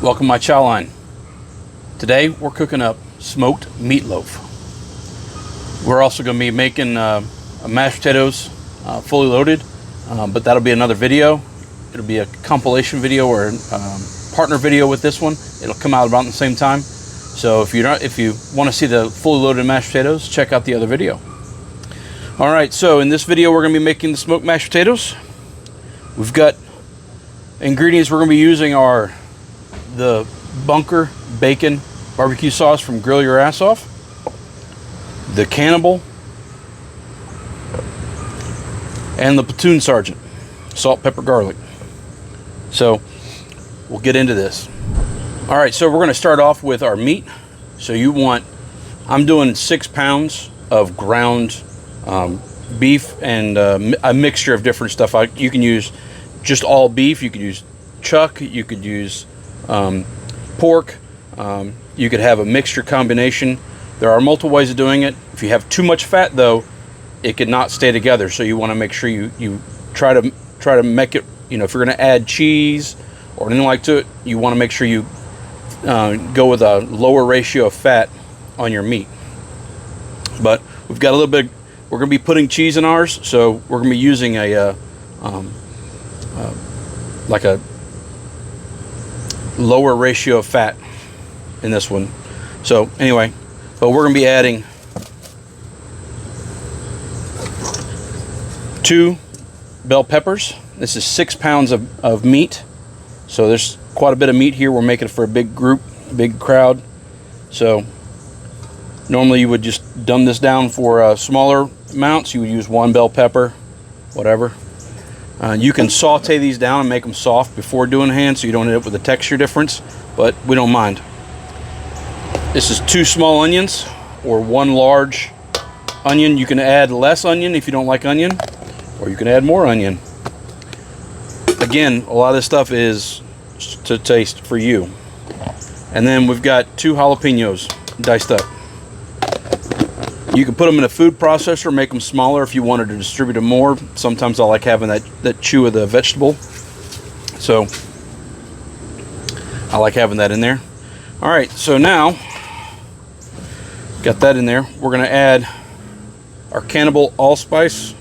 Welcome to my chow line. Today we're cooking up smoked meatloaf. We're also going to be making mashed potatoes fully loaded, but that'll be another video. It'll be a compilation video or partner video with this one. It'll come out about the same time. So if you want to see the fully loaded mashed potatoes, check out the other video. All right, so in this video we're going to be making the smoked mashed potatoes. We've got ingredients we're going to be using are the bunker bacon barbecue sauce from Grill Your Ass Off, the Cannibal, and the Platoon Sergeant, salt, pepper, garlic. So we'll get into this. All right, so we're going to start off with our meat. So I'm doing 6 pounds of ground beef and a mixture of different stuff. You can use just all beef, you could use chuck, you could use pork, you could have a mixture combination. There are multiple ways of doing it. If you have too much fat though, it could not stay together, so you want to make sure you try to make it, if you're going to add cheese or anything like to it, you want to make sure you go with a lower ratio of fat on your meat. But we've got a little bit, we're going to be putting cheese in ours, so we're going to be using like a lower ratio of fat in this one. So anyway, but we're going to be adding 2 bell peppers. This is 6 pounds of meat, so there's quite a bit of meat here. We're making it for a big group, big crowd. So normally you would just dumb this down for smaller amounts. You would use 1 bell pepper, whatever. You can saute these down and make them soft before doing hand, so you don't end up with a texture difference, but we don't mind. This is 2 small onions or 1 large onion. You can add less onion if you don't like onion, or you can add more onion. Again, a lot of this stuff is to taste for you. And then we've got 2 jalapenos diced up. You can put them in a food processor, make them smaller if you wanted to distribute them more. Sometimes I like having that chew of the vegetable, so I like having that in there. All right, so now got that in there. We're going to add our Cannibal all-purpose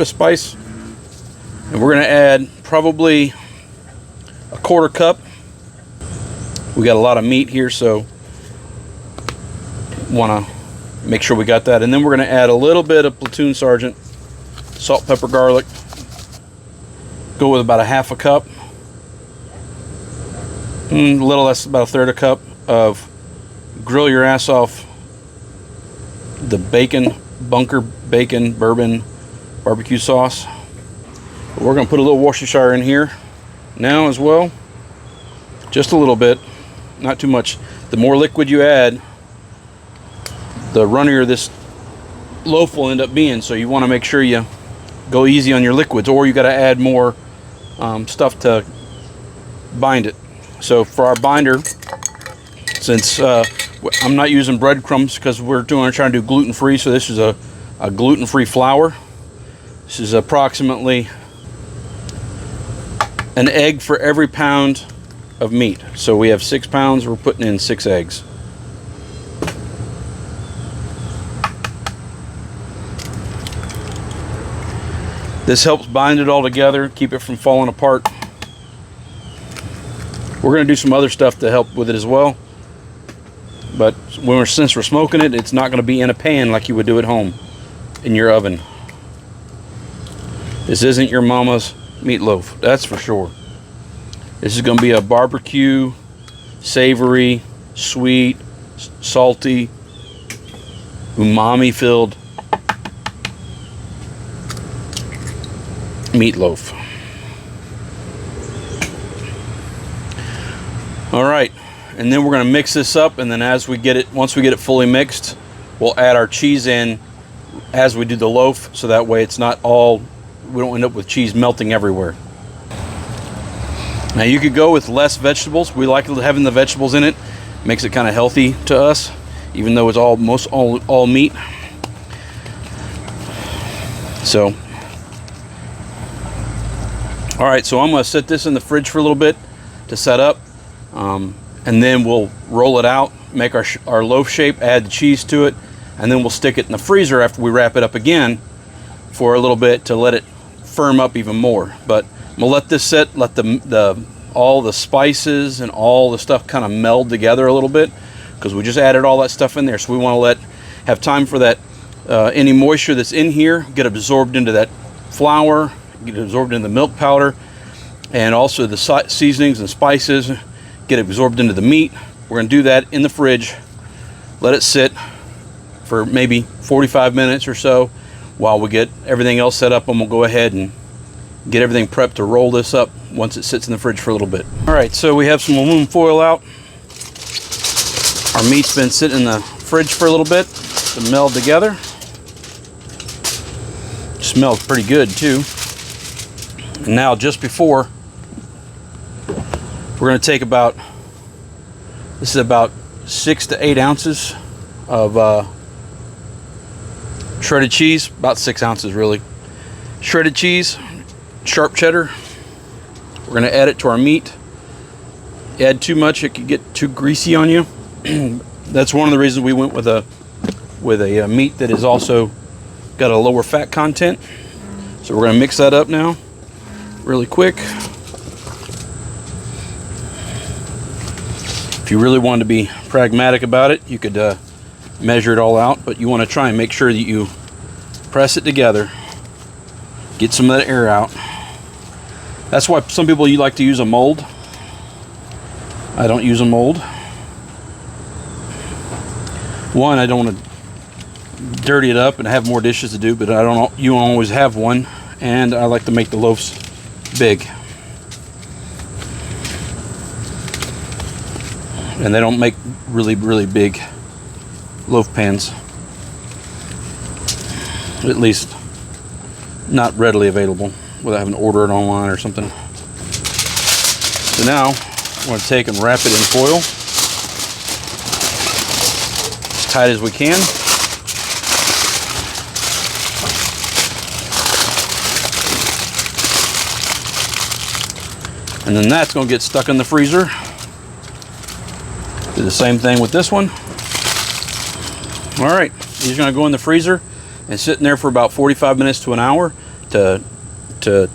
spice, and we're going to add probably a 1/4 cup. We got a lot of meat here, so want to make sure we got that. And then we're going to add a little bit of Platoon Sergeant, salt, pepper, garlic. Go with about a 1/2 cup. A little less, about a 1/3 cup of Grill Your Ass Off, the bunker bacon bourbon barbecue sauce. We're going to put a little Worcestershire in here now as well. Just a little bit, not too much. The more liquid you add, the runnier this loaf will end up being, so you want to make sure you go easy on your liquids, or you got to add more stuff to bind it. So for our binder, since I'm not using breadcrumbs because we're trying to do gluten-free, so this is a gluten-free flour. This is approximately an egg for every pound of meat. So we have 6 pounds, we're putting in 6 eggs. This helps bind it all together, keep it from falling apart. We're going to do some other stuff to help with it as well, but since we're smoking it, it's not going to be in a pan like you would do at home in your oven. This isn't your mama's meatloaf, that's for sure. This is going to be a barbecue, savory, sweet, salty, umami filled meatloaf. All right, and then we're going to mix this up, and then once we get it fully mixed, we'll add our cheese in as we do the loaf, so that way it's not all, we don't end up with cheese melting everywhere. Now you could go with less vegetables. We like having the vegetables in it. Makes it kind of healthy to us, even though it's almost all meat. So, all right, so I'm going to set this in the fridge for a little bit to set up. And then we'll roll it out, make our loaf shape, add the cheese to it, and then we'll stick it in the freezer after we wrap it up again for a little bit to let it firm up even more. But I'm gonna let this sit, let all the spices and all the stuff kind of meld together a little bit, because we just added all that stuff in there. So we want to have time for that any moisture that's in here get absorbed into that flour, get absorbed into the milk powder, and also the seasonings and spices get absorbed into the meat. We're going to do that in the fridge, let it sit for maybe 45 minutes or so while we get everything else set up, and we'll go ahead and get everything prepped to roll this up once it sits in the fridge for a little bit. All right, so we have some aluminum foil out. Our meat's been sitting in the fridge for a little bit to meld together. Smells pretty good too. And now, just before, we're going to take this is about 6 to 8 ounces of shredded cheese, about 6 ounces really. Shredded cheese, sharp cheddar. We're going to add it to our meat. Add too much, it could get too greasy on you. That's one of the reasons we went with a meat that is also got a lower fat content. So we're going to mix that up now really quick. If you really wanted to be pragmatic about it, you could measure it all out, but you want to try and make sure that you press it together, get some of that air out. That's why some people like to use a mold. I don't use a mold. One, I don't want to dirty it up and have more dishes to do, but you don't always have one, and I like to make the loaves big. And they don't make really, really big loaf pans. At least not readily available without having to order it online or something. So now I'm going to take and wrap it in foil as tight as we can. And then that's going to get stuck in the freezer. Do the same thing with this one. All right, these are going to go in the freezer and sit in there for about 45 minutes to an hour to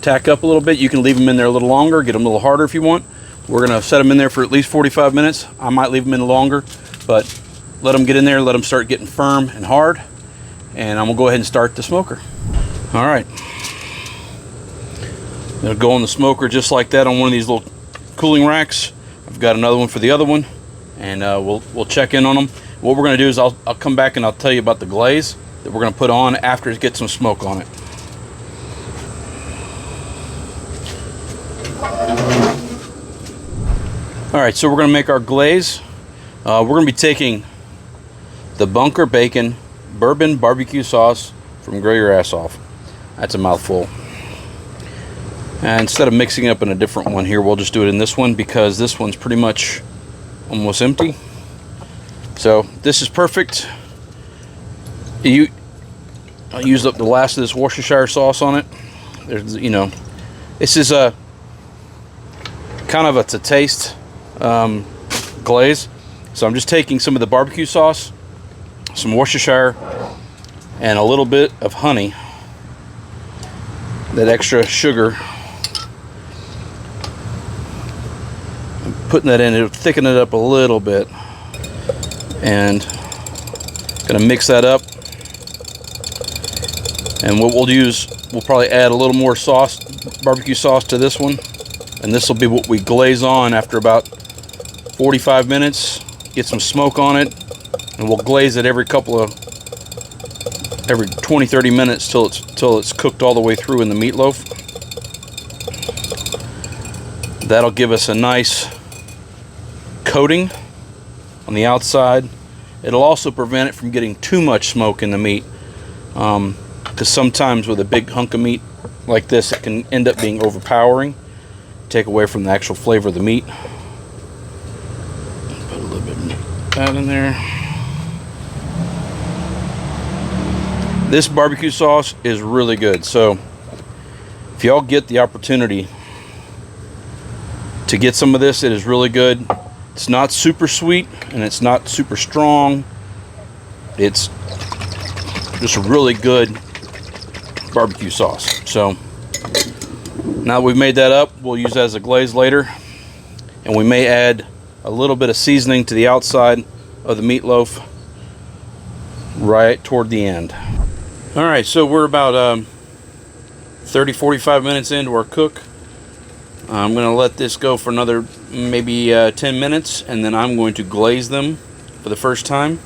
tack up a little bit. You can leave them in there a little longer, get them a little harder if you want. We're going to set them in there for at least 45 minutes. I might leave them in longer, but let them get in there, let them start getting firm and hard, and I'm going to go ahead and start the smoker. All right. It'll go on the smoker just like that on one of these little cooling racks. I've got another one for the other one, and we'll check in on them. What we're going to do is I'll come back and I'll tell you about the glaze that we're going to put on after it gets some smoke on it. All right, so we're going to make our glaze. We're going to be taking the Bunker Bacon Bourbon Barbecue Sauce from Grill Your Ass Off. That's a mouthful. And instead of mixing it up in a different one here, we'll just do it in this one because this one's pretty much almost empty. So this is perfect. I used up the last of this Worcestershire sauce on it. There's, this is a kind of a to taste glaze. So I'm just taking some of the barbecue sauce, some Worcestershire, and a little bit of honey. That extra sugar. I'm putting that in, it'll thicken it up a little bit. And gonna mix that up. And what we'll do is we'll probably add a little more sauce, barbecue sauce, to this one. And this will be what we glaze on after about 45 minutes. Get some smoke on it, and we'll glaze it every 20-30 minutes till it's cooked all the way through in the meatloaf. That'll give us a nice coating on the outside. It'll also prevent it from getting too much smoke in the meat, because sometimes with a big hunk of meat like this, it can end up being overpowering, take away from the actual flavor of the meat. Put a little bit of that in there. This barbecue sauce is really good, so if y'all get the opportunity to get some of this, it is really good. It's not super sweet and it's not super strong. It's just a really good barbecue sauce. So now that we've made that up, we'll use that as a glaze later, and we may add a little bit of seasoning to the outside of the meatloaf right toward the end. All right, so we're about 30-45 minutes into our cook. I'm going to let this go for another maybe 10 minutes, and then I'm going to glaze them for the first time.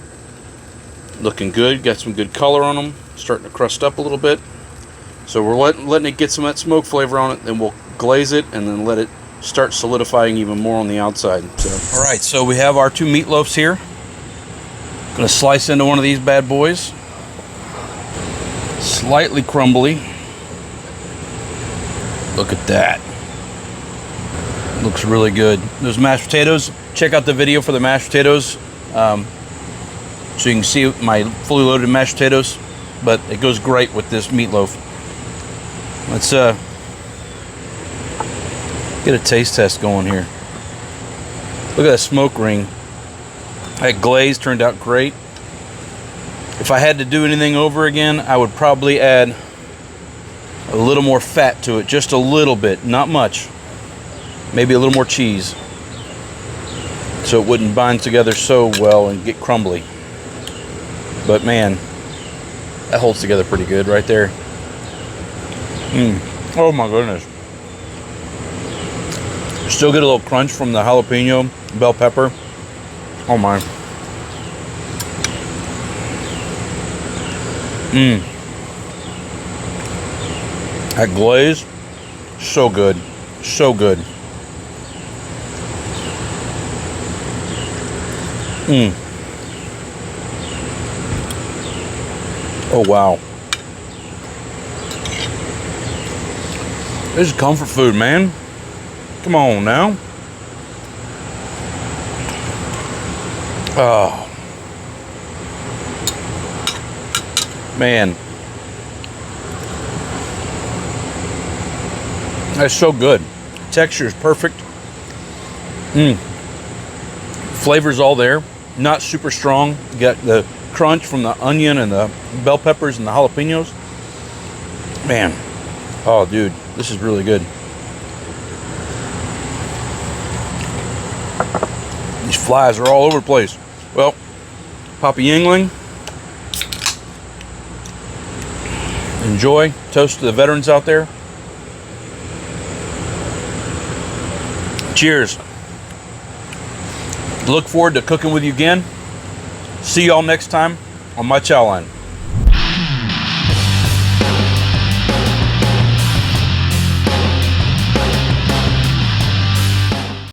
Looking good, got some good color on them, starting to crust up a little bit. So we're letting it get some of that smoke flavor on it, then we'll glaze it and then let it start solidifying even more on the outside. So, all right, so we have our 2 meatloafs here. Gonna slice into one of these bad boys. Slightly crumbly. Look at that. Looks really good. Those mashed potatoes, check out the video for the mashed potatoes, so you can see my fully loaded mashed potatoes, but it goes great with this meatloaf. Let's get a taste test going here. Look at that smoke ring. That glaze turned out great. If I had to do anything over again, I would probably add a little more fat to it, just a little bit, not much. Maybe a little more cheese, so it wouldn't bind together so well and get crumbly. But man, that holds together pretty good right there. Oh my goodness. Still get a little crunch from the jalapeno, bell pepper. Oh my. That glaze, so good, so good. Oh wow. This is comfort food, man. Come on now. Oh. Man. That's so good. Texture is perfect. Flavor's all there. Not super strong. You got the crunch from the onion and the bell peppers and the jalapenos. Man. Oh, dude. This is really good. These flies are all over the place. Well, Papa Yingling. Enjoy. Toast to the veterans out there. Cheers. Look forward to cooking with you again. See y'all next time on my chow line.